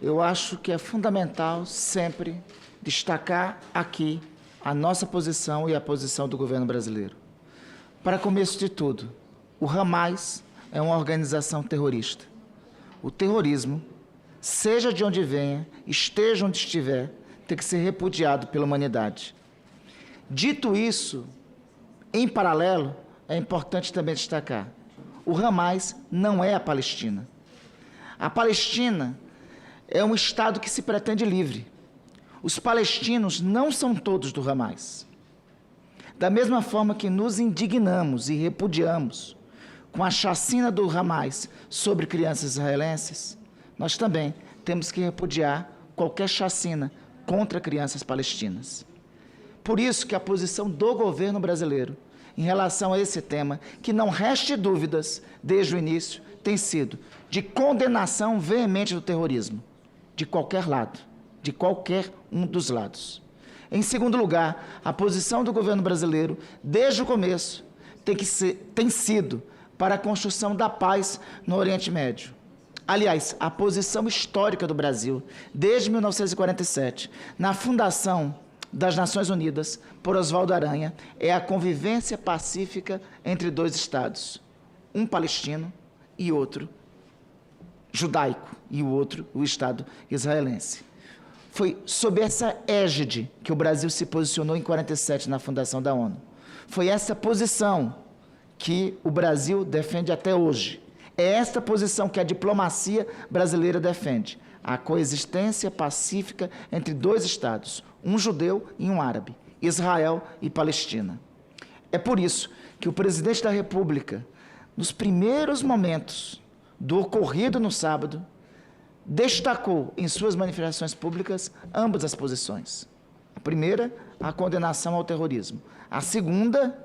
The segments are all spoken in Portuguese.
eu acho que é fundamental sempre destacar aqui a nossa posição e a posição do governo brasileiro. Para começo de tudo, o Hamas é uma organização terrorista. O terrorismo, seja de onde venha, esteja onde estiver, tem que ser repudiado pela humanidade. Dito isso, em paralelo, é importante também destacar, o Hamas não é a Palestina. A Palestina é um Estado que se pretende livre. Os palestinos não são todos do Hamas. Da mesma forma que nos indignamos e repudiamos com a chacina do Hamas sobre crianças israelenses, nós também temos que repudiar qualquer chacina contra crianças palestinas. Por isso que a posição do governo brasileiro em relação a esse tema, que não reste dúvidas desde o início, tem sido de condenação veemente do terrorismo, de qualquer lado, de qualquer um dos lados. Em segundo lugar, a posição do governo brasileiro, desde o começo, tem sido para a construção da paz no Oriente Médio. Aliás, a posição histórica do Brasil, desde 1947, na fundação das Nações Unidas, por Oswaldo Aranha, é a convivência pacífica entre dois Estados, um palestino e outro judaico, e o outro o Estado israelense. Foi sob essa égide que o Brasil se posicionou em 47 na fundação da ONU. Foi essa posição que o Brasil defende até hoje. É esta posição que a diplomacia brasileira defende. A coexistência pacífica entre dois Estados, um judeu e um árabe, Israel e Palestina. É por isso que o presidente da República, nos primeiros momentos do ocorrido no sábado, destacou em suas manifestações públicas ambas as posições. A primeira, a condenação ao terrorismo. A segunda,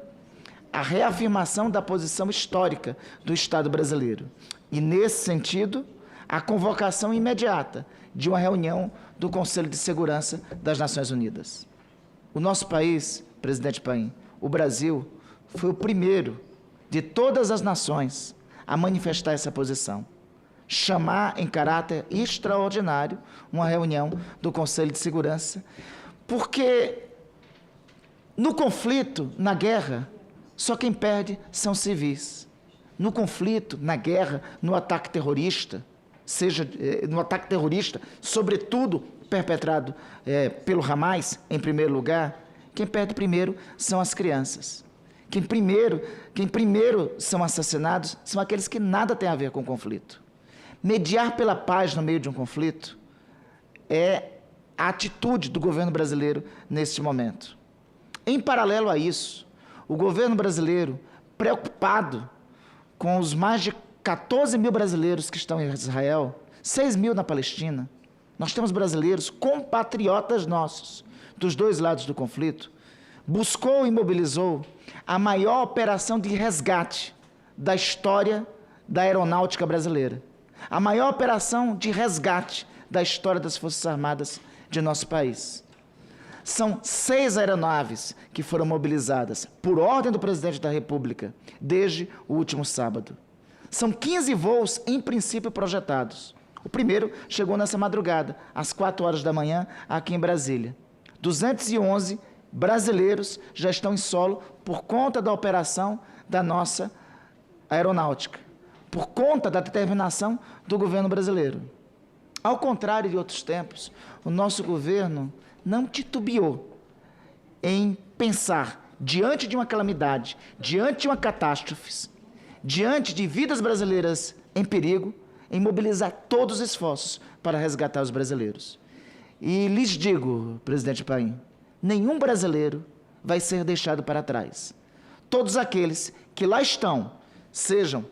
a reafirmação da posição histórica do Estado brasileiro. E, nesse sentido, a convocação imediata de uma reunião do Conselho de Segurança das Nações Unidas. O nosso país, presidente Paim, o Brasil, foi o primeiro de todas as nações a manifestar essa posição. Chamar em caráter extraordinário uma reunião do Conselho de Segurança, porque no conflito, na guerra, só quem perde são civis. No conflito, na guerra, no ataque terrorista, sobretudo perpetrado pelo Hamas, em primeiro lugar, quem perde primeiro são as crianças. Quem primeiro são assassinados são aqueles que nada têm a ver com o conflito. Mediar pela paz no meio de um conflito é a atitude do governo brasileiro neste momento. Em paralelo a isso, o governo brasileiro, preocupado com os mais de 14 mil brasileiros que estão em Israel, 6 mil na Palestina, nós temos brasileiros compatriotas nossos, dos dois lados do conflito, buscou e mobilizou a maior operação de resgate da história da aeronáutica brasileira. A maior operação de resgate da história das Forças Armadas de nosso país. São 6 aeronaves que foram mobilizadas por ordem do presidente da República desde o último sábado. São 15 voos, em princípio, projetados. O primeiro chegou nessa madrugada, às 4 horas da manhã, aqui em Brasília. 211 brasileiros já estão em solo por conta da operação da nossa aeronáutica, por conta da determinação do governo brasileiro. Ao contrário de outros tempos, o nosso governo não titubeou em pensar, diante de uma calamidade, diante de uma catástrofe, diante de vidas brasileiras em perigo, em mobilizar todos os esforços para resgatar os brasileiros. E lhes digo, presidente Paim, nenhum brasileiro vai ser deixado para trás. Todos aqueles que lá estão, sejam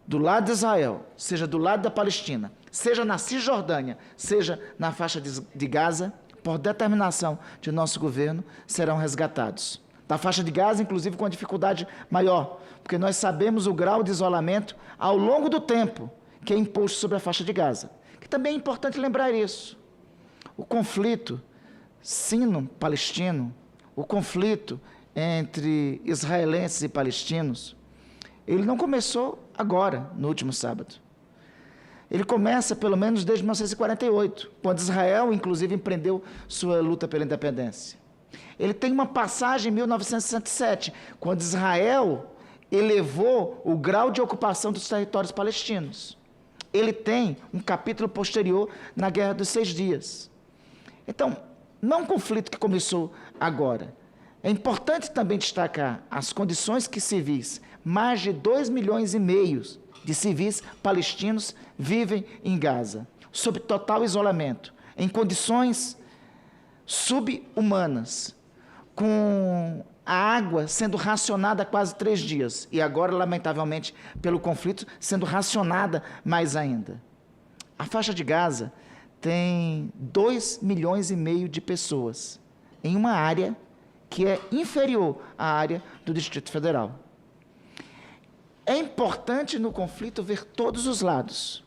do lado de Israel, seja do lado da Palestina, seja na Cisjordânia, seja na faixa de Gaza, por determinação de nosso governo, serão resgatados. Da faixa de Gaza, inclusive, com uma dificuldade maior, porque nós sabemos o grau de isolamento ao longo do tempo que é imposto sobre a faixa de Gaza. Que também é importante lembrar isso. O conflito sino-palestino, o conflito entre israelenses e palestinos, ele não começou agora, no último sábado. ele começa pelo menos desde 1948, quando Israel, inclusive, empreendeu sua luta pela independência. Ele tem uma passagem em 1967, quando Israel elevou o grau de ocupação dos territórios palestinos. Ele tem um capítulo posterior na Guerra dos 6 Dias. Então, não é um conflito que começou agora. É importante também destacar as condições que civis, mais de 2,5 milhões de civis palestinos vivem em Gaza, sob total isolamento, em condições sub-humanas, com a água sendo racionada há quase 3 dias, e agora, lamentavelmente, pelo conflito, sendo racionada mais ainda. A faixa de Gaza tem 2,5 milhões de pessoas, em uma área que é inferior à área do Distrito Federal. É importante no conflito ver todos os lados,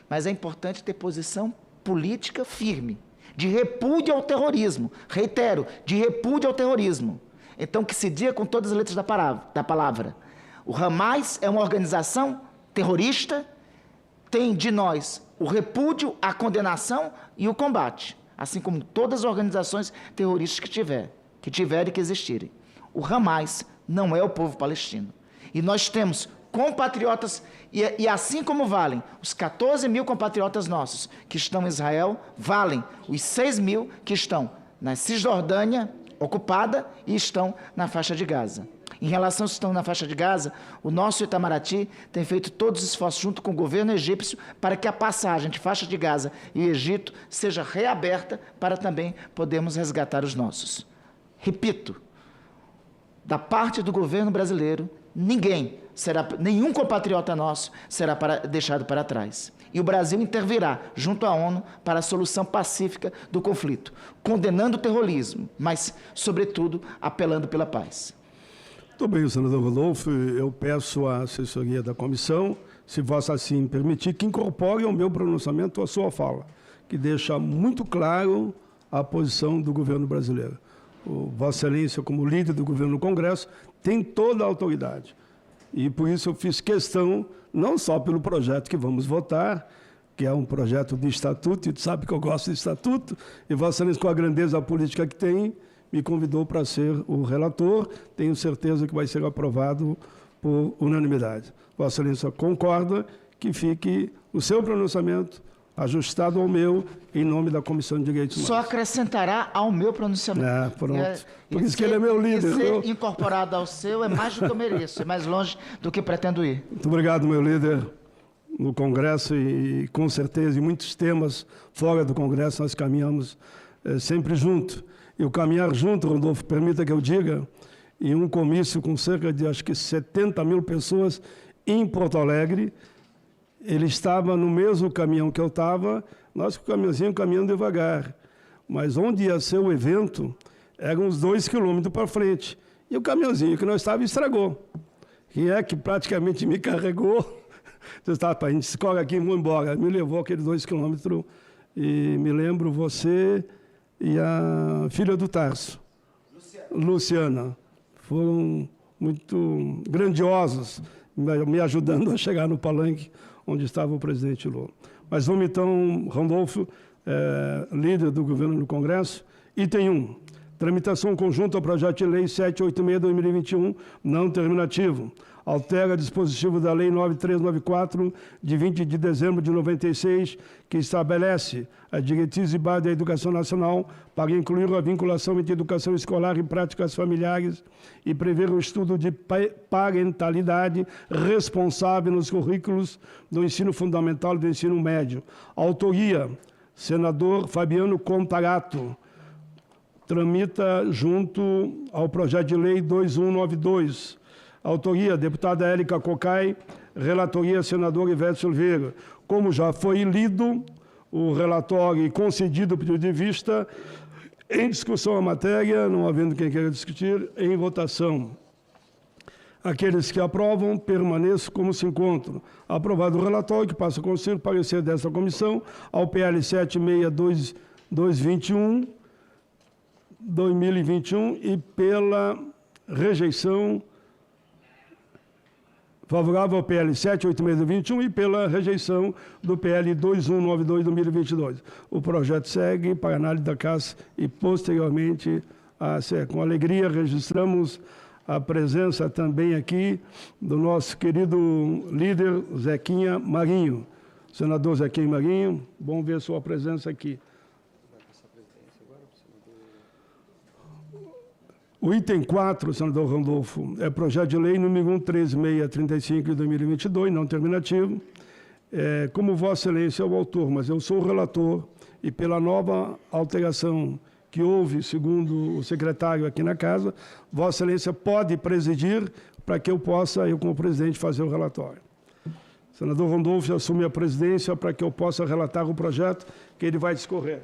mas é importante ter posição política firme, de repúdio ao terrorismo. Reitero, de repúdio ao terrorismo. Então, que se diga com todas as letras da palavra. O Hamas é uma organização terrorista, tem de nós o repúdio, a condenação e o combate, assim como todas as organizações terroristas que tiverem e que existirem. O Hamas não é o povo palestino. E nós temos compatriotas, e assim como valem os 14 mil compatriotas nossos que estão em Israel, valem os 6 mil que estão na Cisjordânia ocupada e estão na faixa de Gaza. Em relação aos que estão na faixa de Gaza, o nosso Itamaraty tem feito todos os esforços junto com o governo egípcio para que a passagem de faixa de Gaza e Egito seja reaberta para também podermos resgatar os nossos. Repito, da parte do governo brasileiro, nenhum compatriota nosso será deixado para trás. E o Brasil intervirá junto à ONU para a solução pacífica do conflito, condenando o terrorismo, mas, sobretudo, apelando pela paz. Muito bem, senador Rodolfo. Eu peço à assessoria da comissão, se vossa assim permitir, que incorpore ao meu pronunciamento a sua fala, que deixa muito claro a posição do governo brasileiro. Vossa Excelência, como líder do governo no Congresso, tem toda a autoridade. E por isso eu fiz questão, não só pelo projeto que vamos votar, que é um projeto de estatuto, e tu sabe que eu gosto de estatuto, e Vossa Excelência, com a grandeza política que tem, me convidou para ser o relator. Tenho certeza que vai ser aprovado por unanimidade. Vossa Excelência concorda que fique o seu pronunciamento ajustado ao meu, em nome da Comissão de Direitos Humanos. Só acrescentará ao meu pronunciamento. Pronto. Por isso que ele é meu líder. E ser incorporado ao seu é mais do que eu mereço, é mais longe do que pretendo ir. Muito obrigado, meu líder. No Congresso e, com certeza, em muitos temas fora do Congresso, nós caminhamos sempre junto. E o caminhar junto, Rodolfo, permita que eu diga, em um comício com cerca de, acho que 70 mil pessoas em Porto Alegre, ele estava no mesmo caminhão que eu estava, nós com o caminhãozinho caminhando devagar. Mas onde ia ser o evento, eram uns 2 quilômetros para frente. E o caminhãozinho que nós estávamos estragou. Quem é que praticamente me carregou? A gente escolhe aqui e vamos embora. Me levou aqueles 2 quilômetros e me lembro você e a filha do Tarso, Luciana. Foram muito grandiosos, me ajudando a chegar no palanque onde estava o presidente Lula. Mas vamos então, Rodolfo, líder do governo no Congresso, item 1, tramitação conjunta ao projeto de lei 786/2021, não terminativo. Altera dispositivo da Lei 9394, de 20 de dezembro de 96, que estabelece a diretriz e base da educação nacional para incluir a vinculação entre educação escolar e práticas familiares e prever o estudo de parentalidade responsável nos currículos do ensino fundamental e do ensino médio. Autoria, senador Fabiano Contarato. Tramita junto ao projeto de lei 2192. Autoria, deputada Érica Cocai. Relatoria, senador Ivete Silveira. Como já foi lido o relatório e concedido o pedido de vista, em discussão a matéria, não havendo quem queira discutir, em votação. Aqueles que aprovam, permaneçam como se encontram. Aprovado o relatório, que passa a conselho, parecer desta comissão, ao PL 76221, 2021, e pela rejeição Favorável ao PL 786/21 e pela rejeição do PL 2192/2022. O projeto segue para análise da Casa e, posteriormente, com alegria, registramos a presença também aqui do nosso querido líder Zequinha Marinho. Senador Zequinha Marinho, bom ver sua presença aqui. O item 4, senador Randolfo, é projeto de lei número 13635 de 2022, não terminativo. Como Vossa Excelência é o autor, mas eu sou o relator, e pela nova alteração que houve, segundo o secretário aqui na Casa, Vossa Excelência pode presidir para que eu possa, eu como presidente, fazer o relatório. Senador Randolfo assume a presidência para que eu possa relatar o projeto que ele vai discorrer.